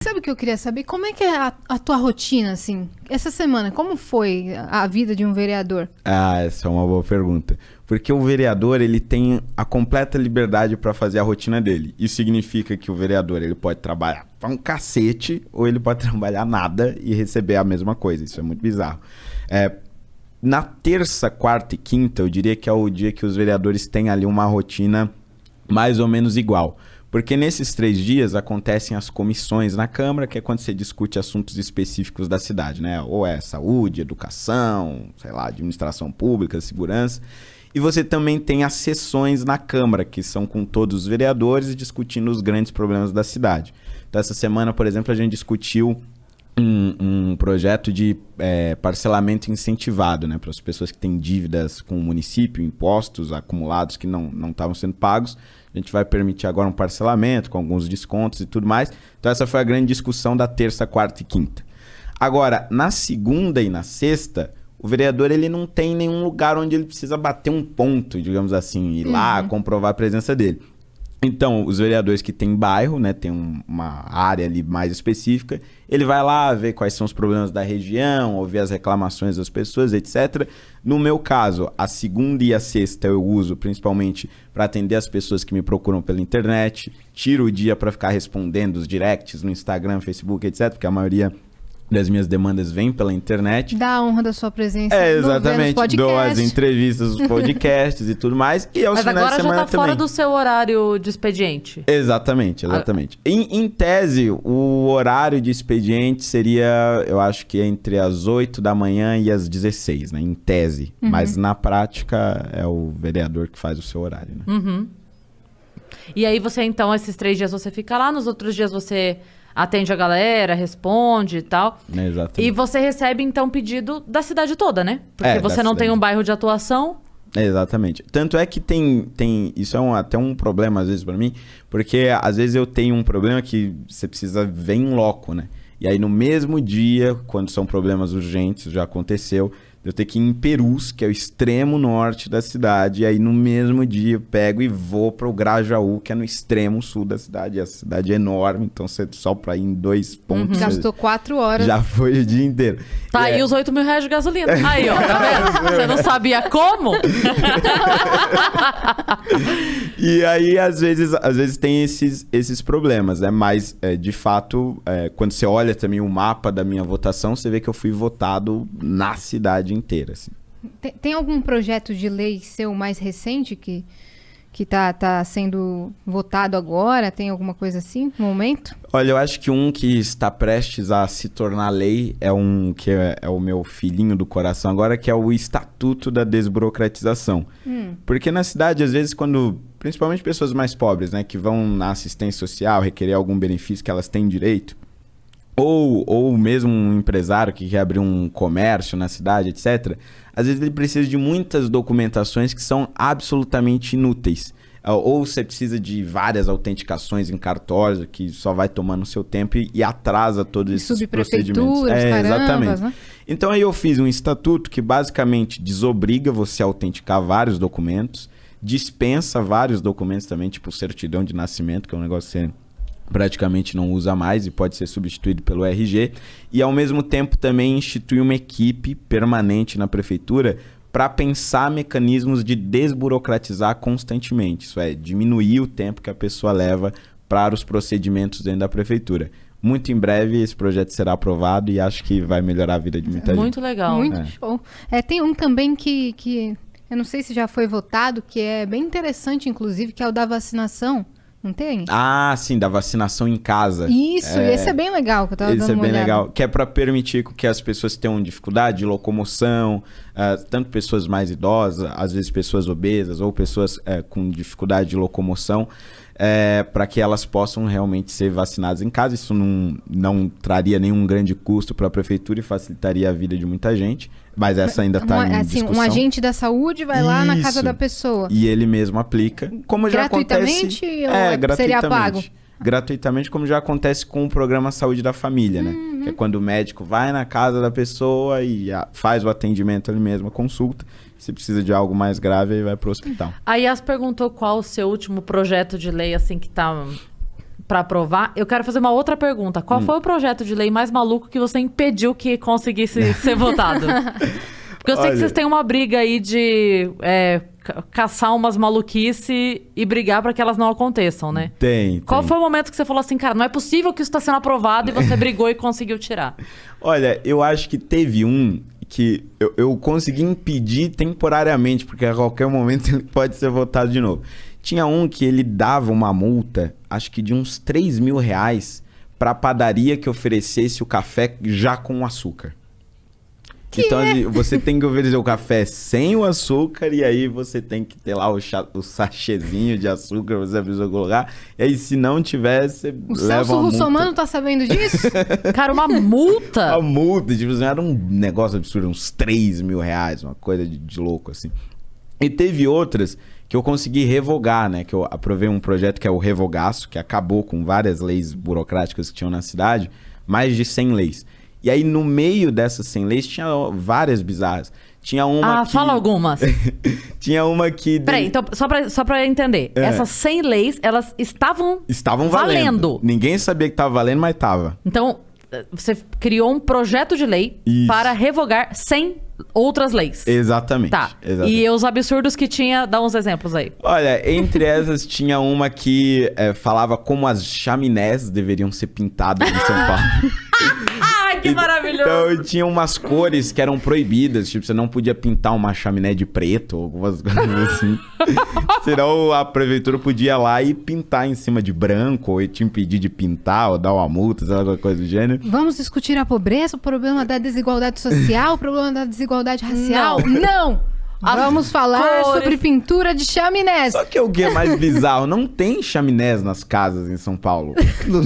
Sabe o que eu queria saber? Como é que é a tua rotina, assim? Essa semana, como foi a vida de um vereador? Ah, essa é uma boa pergunta. Porque o vereador, ele tem a completa liberdade para fazer a rotina dele. Isso significa que o vereador, ele pode trabalhar pra um cacete ou ele pode trabalhar nada e receber a mesma coisa. Isso é muito bizarro. Na terça, quarta e quinta, eu diria que é o dia que os vereadores têm ali uma rotina mais ou menos igual. Porque nesses 3 dias acontecem as comissões na Câmara, que é quando você discute assuntos específicos da cidade, né? Ou é saúde, educação, sei lá, administração pública, segurança. E você também tem as sessões na Câmara, que são com todos os vereadores discutindo os grandes problemas da cidade. Então, essa semana, por exemplo, a gente discutiu um projeto de parcelamento incentivado, né? Para as pessoas que têm dívidas com o município, impostos acumulados que não estavam sendo pagos. A gente vai permitir agora um parcelamento com alguns descontos e tudo mais. Então essa foi a grande discussão da terça, quarta e quinta. Agora, na segunda e na sexta, o vereador ele não tem nenhum lugar onde ele precisa bater um ponto, digamos assim, ir lá comprovar a presença dele. Então, os vereadores que têm bairro, né, tem uma área ali mais específica, ele vai lá ver quais são os problemas da região, ouvir as reclamações das pessoas, etc. No meu caso, a segunda e a sexta eu uso principalmente para atender as pessoas que me procuram pela internet, tiro o dia para ficar respondendo os directs no Instagram, Facebook, etc., porque a maioria das minhas demandas vem pela internet. Dá a honra da sua presença. Exatamente. Dou as entrevistas, os podcasts e tudo mais. E aos Mas finais agora de semana já tá fora do seu horário de expediente. Exatamente. Em tese, o horário de expediente seria, eu acho que entre as 8 da manhã e as 16, né? Em tese. Mas na prática é o vereador que faz o seu horário, né? E aí você, então, esses 3 dias você fica lá, nos outros dias você atende a galera, responde e tal. Exatamente. E você recebe, então, pedido da cidade toda, né? Porque você não tem um bairro de atuação. Exatamente. Tanto é que tem isso é até um problema, às vezes, pra mim, porque às vezes eu tenho um problema que você precisa ver em loco, né? E aí, no mesmo dia, quando são problemas urgentes, já aconteceu, eu tenho que ir em Perus, que é o extremo norte da cidade, e aí no mesmo dia eu pego e vou para o Grajaú, que é no extremo sul da cidade. E a cidade é enorme, então você só para ir em 2 pontos... Gastou 4 horas. Já foi o dia inteiro. Tá aí os 8 mil reais de gasolina. Aí, ó, tá vendo? Você não sabia como? E aí, às vezes tem esses problemas, né? Mas, de fato, quando você olha também o mapa da minha votação, você vê que eu fui votado na cidade inteira, assim. Tem algum projeto de lei seu mais recente que tá sendo votado agora? Tem alguma coisa assim no momento? Olha, eu acho que um que está prestes a se tornar lei é um que é o meu filhinho do coração agora, que é o Estatuto da Desburocratização. Porque na cidade, às vezes, principalmente pessoas mais pobres, né, que vão na assistência social requerer algum benefício que elas têm direito, ou mesmo um empresário que quer abrir um comércio na cidade, etc., às vezes ele precisa de muitas documentações que são absolutamente inúteis. Ou você precisa de várias autenticações em cartórios, que só vai tomando seu tempo e atrasa todos esses procedimentos. Exatamente. Né? Então aí eu fiz um estatuto que basicamente desobriga você a autenticar vários documentos, dispensa vários documentos também, tipo certidão de nascimento, que é um negócio que você praticamente não usa mais e pode ser substituído pelo RG, e ao mesmo tempo também institui uma equipe permanente na prefeitura para pensar mecanismos de desburocratizar constantemente, isso é, diminuir o tempo que a pessoa leva para os procedimentos dentro da prefeitura. Muito em breve esse projeto será aprovado e acho que vai melhorar a vida de muita gente. Muito legal. Muito show. Tem um também que eu não sei se já foi votado, que é bem interessante, inclusive, que é o da vacinação. Não tem? Ah, sim, da vacinação em casa. Isso, esse é bem legal, que eu tava dando uma olhada. Esse é bem legal, que é para permitir que as pessoas que tenham dificuldade de locomoção, tanto pessoas mais idosas, às vezes pessoas obesas ou pessoas com dificuldade de locomoção, para que elas possam realmente ser vacinadas em casa. Isso não traria nenhum grande custo para a prefeitura e facilitaria a vida de muita gente, mas essa ainda está em discussão. Um agente da saúde vai lá na casa da pessoa. E ele mesmo aplica, como já acontece... Gratuitamente ou seria pago? Gratuitamente, como já acontece com o programa Saúde da Família, né? Que é quando o médico vai na casa da pessoa e faz o atendimento ali mesmo, a consulta. Se precisa de algo mais grave, aí vai pro hospital. A Yas perguntou qual o seu último projeto de lei, assim, que tá pra aprovar, eu quero fazer uma outra pergunta. Qual foi o projeto de lei mais maluco que você impediu que conseguisse ser votado? Porque eu sei que vocês têm uma briga aí de caçar umas maluquice e brigar pra que elas não aconteçam, né? Tem. Qual foi o momento que você falou assim, cara, não é possível que isso tá sendo aprovado e você brigou e conseguiu tirar? Olha, eu acho que teve um que eu consegui impedir temporariamente, porque a qualquer momento ele pode ser votado de novo. Tinha um que ele dava uma multa, acho que de uns 3 mil reais, pra padaria que oferecesse o café já com açúcar. Então você tem que oferecer o café sem o açúcar e aí você tem que ter lá o sachêzinho de açúcar, você precisa colocar. E aí se não tiver, você O leva Celso uma multa. Russomano tá sabendo disso? Cara, uma multa? A multa, tipo, era um negócio absurdo, uns 3 mil reais, uma coisa de louco, assim. E teve outras que eu consegui revogar, né? Que eu aprovei um projeto que é o Revogaço, que acabou com várias leis burocráticas que tinham na cidade, mais de 100 leis. E aí, no meio dessas 100 leis, tinha várias bizarras. Tinha uma que... fala algumas. Tinha uma que... Peraí, então, só pra entender. Essas 100 leis, elas estavam valendo. Ninguém sabia que estava valendo, mas estava. Então, você criou um projeto de lei para revogar 100 outras leis. Exatamente. Tá. Exatamente. E os absurdos que tinha, dá uns exemplos aí. Olha, entre essas tinha uma que falava como as chaminés deveriam ser pintadas em São Paulo. Ai, que maravilhoso! Então tinha umas cores que eram proibidas, tipo, você não podia pintar uma chaminé de preto ou algumas coisas assim. Senão a prefeitura podia ir lá e pintar em cima de branco, ou te impedir de pintar, ou dar uma multa, sei lá, alguma coisa do gênero. Vamos discutir a pobreza, o problema da desigualdade social, o problema da desigualdade racial? Não! Vamos falar sobre pintura de chaminés. Só que o que é mais bizarro, não tem chaminés nas casas em São Paulo.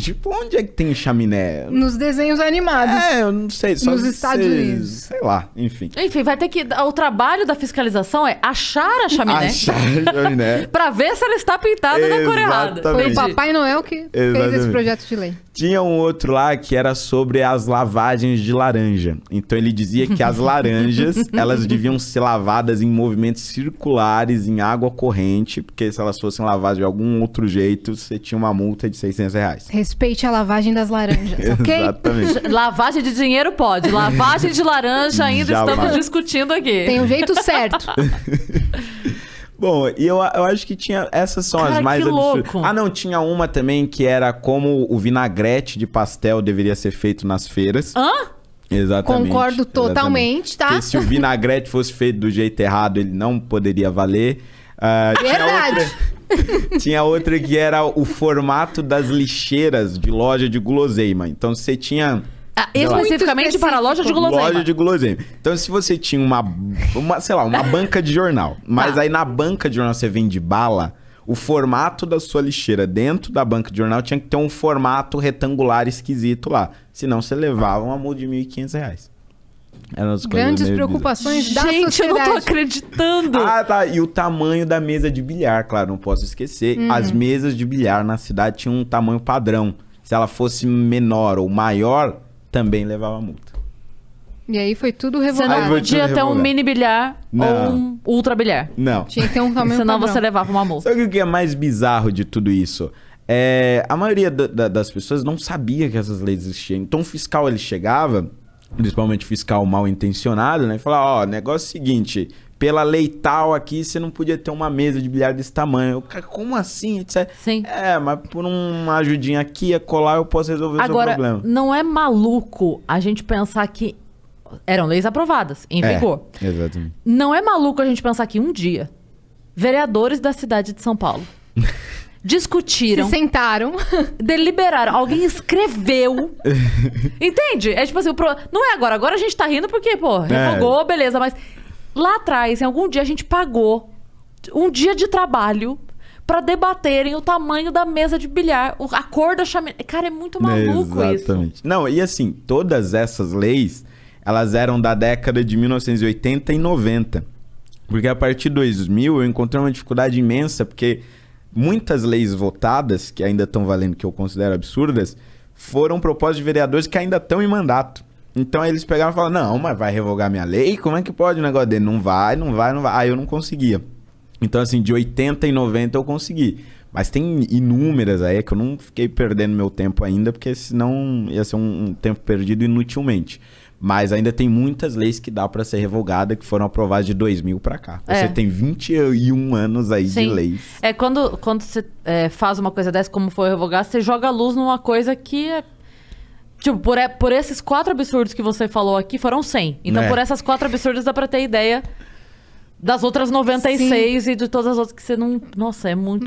Tipo, onde é que tem chaminé? Nos desenhos animados. Eu não sei. Só Nos Estados Unidos. Sei lá, enfim. Enfim, vai ter que... O trabalho da fiscalização é achar a chaminé. Achar a chaminé. Pra ver se ela está pintada na cor errada. Foi o Exatamente. Papai Noel que fez esse projeto de lei. Tinha um outro lá que era sobre as lavagens de laranja. Então ele dizia que as laranjas, elas deviam ser lavadas em movimentos circulares, em água corrente, porque se elas fossem lavadas de algum outro jeito, você tinha uma multa de 600 reais. Respeite a lavagem das laranjas, ok? Exatamente. Lavagem de dinheiro pode. Lavagem de laranja ainda Jamais. estamos discutindo aqui. Tem um jeito certo. Bom, e eu acho que tinha... Essas são Cara, as mais que absurdas. louco. Ah, não, tinha uma também que era como o vinagrete de pastel deveria ser feito nas feiras. Hã? Exatamente. Concordo totalmente, tá? Porque se o vinagrete fosse feito do jeito errado, ele não poderia valer. Verdade. Tinha outra que era o formato das lixeiras de loja de guloseima. Então, você tinha... Especificamente Muito para a loja de guloseima. Loja de guloseima. Então, se você tinha uma banca de jornal, mas aí na banca de jornal você vende bala, o formato da sua lixeira dentro da banca de jornal tinha que ter um formato retangular esquisito lá. Senão você levava uma multa de R$1.500. Eram as coisas Grandes meio preocupações da Gente, sociedade. eu não tô acreditando. Ah, tá. E o tamanho da mesa de bilhar, claro, não posso esquecer. As mesas de bilhar na cidade tinham um tamanho padrão. Se ela fosse menor ou maior, também levava multa. E aí foi tudo Você revogado. não foi podia tudo ter um revogado. mini bilhar Não. ou um ultra bilhar. Não. Tinha que ter um tamanho Senão padrão. você levava uma multa. Sabe o que é mais bizarro de tudo isso? A maioria das pessoas não sabia que essas leis existiam. Então o fiscal, ele chegava, principalmente fiscal mal intencionado, né? E falava, ó, negócio é o seguinte, pela lei tal aqui, você não podia ter uma mesa de bilhar desse tamanho. Eu, cara, como assim? Etc. Sim. Mas por uma ajudinha aqui, a colar, eu posso resolver o seu Agora, problema. não é maluco a gente pensar que eram leis aprovadas, em vigor. Exatamente. Não é maluco a gente pensar que um dia vereadores da cidade de São Paulo discutiram, Se sentaram. deliberaram, alguém escreveu. Entende? É tipo assim, não é agora. Agora a gente tá rindo porque, pô, revogou, beleza. Mas lá atrás, em algum dia, a gente pagou um dia de trabalho pra debaterem o tamanho da mesa de bilhar, a cor da chaminé. Cara, é muito maluco Exatamente. isso. Não, e assim, todas essas leis, elas eram da década de 1980 e 90. Porque a partir de 2000 eu encontrei uma dificuldade imensa, porque muitas leis votadas, que ainda estão valendo, que eu considero absurdas, foram propostas de vereadores que ainda estão em mandato. Então aí eles pegaram e falaram, não, mas vai revogar minha lei? Como é que pode o negócio dele? Não vai. Aí eu não conseguia. Então assim, de 80 e 90 eu consegui. Mas tem inúmeras aí que eu não fiquei perdendo meu tempo ainda, porque senão ia ser um tempo perdido inutilmente. Mas ainda tem muitas leis que dá para ser revogada, que foram aprovadas de 2000 para cá. Você tem 21 anos aí de leis. Quando você faz uma coisa dessa, como foi revogar, você joga a luz numa coisa que é... Tipo, por esses 4 absurdos que você falou aqui, foram 100. Então, por essas 4 absurdos, dá pra ter ideia das outras 96 e de todas as outras que você não... Nossa, é muito...